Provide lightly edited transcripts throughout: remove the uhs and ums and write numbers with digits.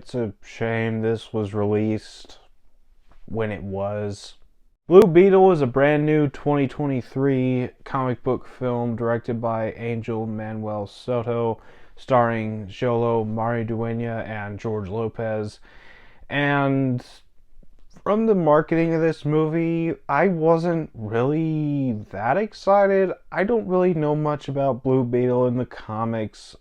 it's a shame this was released when it was. Blue Beetle is a brand new 2023 comic book film directed by Angel Manuel Soto, starring Jolo Maridueña and George Lopez. And from the marketing of this movie, I wasn't really that excited. I don't really know much about Blue Beetle in the comics.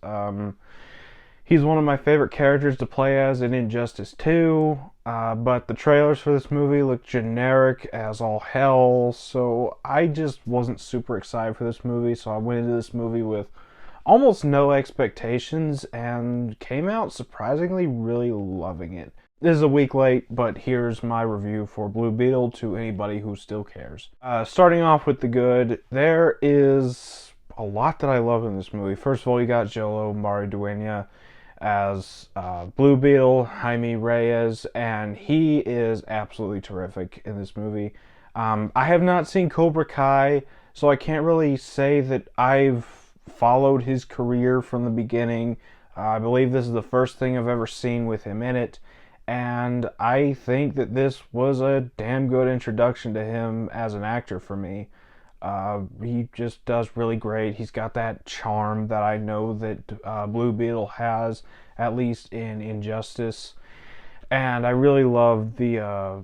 He's one of my favorite characters to play as in Injustice 2, but the trailers for this movie look generic as all hell, so I just wasn't super excited for this movie, so I went into this movie with almost no expectations and came out surprisingly really loving it. This is a week late, but here's my review for Blue Beetle to anybody who still cares. Starting off with the good, there is a lot that I love in this movie. First of all, you got Jolo Maridueña as Blue Beetle, Jaime Reyes, and he is absolutely terrific in this movie. I have not seen Cobra Kai, so I can't really say that I've followed his career from the beginning. I believe this is the first thing I've ever seen with him in it, and I think that this was a damn good introduction to him as an actor for me. He just does really great. He's got that charm that I know that Blue Beetle has, at least in Injustice. And I really love the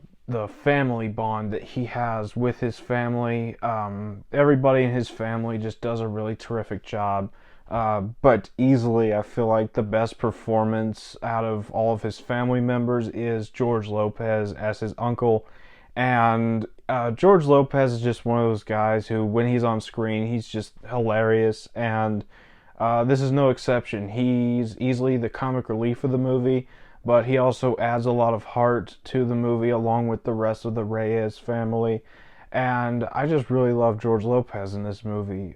family bond that he has with his family. Everybody in his family just does a really terrific job. But easily, I feel like the best performance out of all of his family members is George Lopez as his uncle. And George Lopez is just one of those guys who, when he's on screen, he's just hilarious, and this is no exception. He's easily the comic relief of the movie, but he also adds a lot of heart to the movie along with the rest of the Reyes family, and I just really love George Lopez in this movie,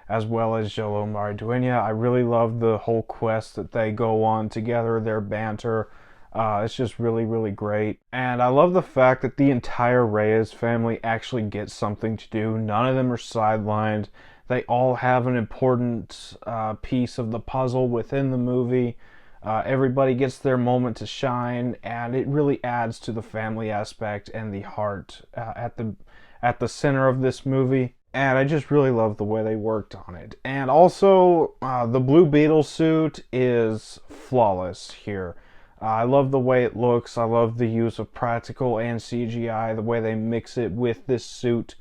as well as Jolo Maridueña. I really love the whole quest that they go on together, their banter. It's just really, really great. And I love the fact that the entire Reyes family actually gets something to do. None of them are sidelined. They all have an important piece of the puzzle within the movie. Everybody gets their moment to shine, and it really adds to the family aspect and the heart at the center of this movie. And I just really love the way they worked on it. And also, the Blue Beetle suit is flawless here. I love the way it looks. I love the use of practical and CGI, the way they mix it with this suit.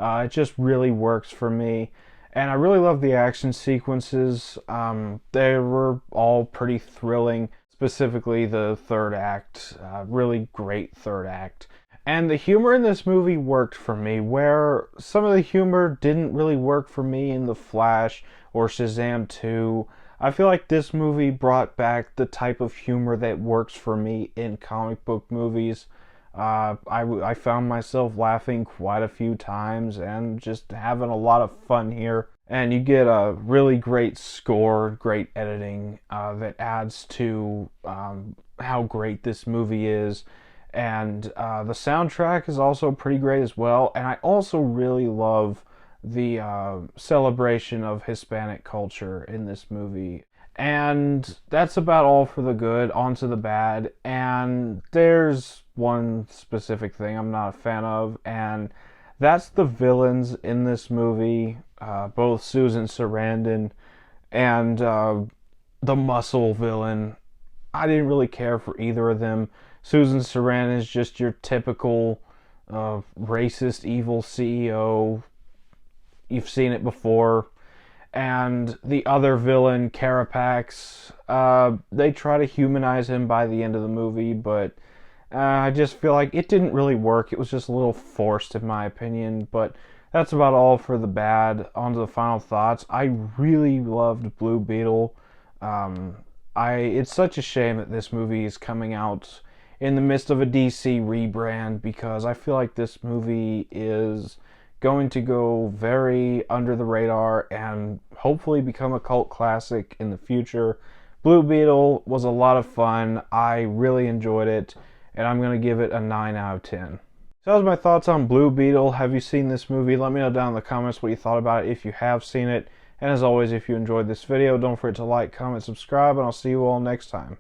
It just really works for me. And I really love the action sequences. They were all pretty thrilling, specifically the third act. Really great third act. And the humor in this movie worked for me, where some of the humor didn't really work for me in The Flash or Shazam 2. I feel like this movie brought back the type of humor that works for me in comic book movies. I found myself laughing quite a few times and just having a lot of fun here. And you get a really great score, great editing that adds to how great this movie is. And the soundtrack is also pretty great as well. And I also really love the celebration of Hispanic culture in this movie. And that's about all for the good. On to the bad. And there's one specific thing I'm not a fan of, and that's the villains in this movie. Both Susan Sarandon and the muscle villain. I didn't really care for either of them. Susan Sarandon is just your typical racist, evil CEO. You've seen it before. And the other villain, Carapax, they try to humanize him by the end of the movie, but I just feel like it didn't really work. It was just a little forced in my opinion, but that's about all for the bad. On to the final thoughts. I really loved Blue Beetle. It's such a shame that this movie is coming out in the midst of a DC rebrand, because I feel like this movie is going to go very under the radar and hopefully become a cult classic in the future. Blue Beetle was a lot of fun. I really enjoyed it, and I'm going to give it a 9 out of 10. So that was my thoughts on Blue Beetle. Have you seen this movie? Let me know down in the comments what you thought about it if you have seen it. And as always, if you enjoyed this video, don't forget to like, comment, subscribe, and I'll see you all next time.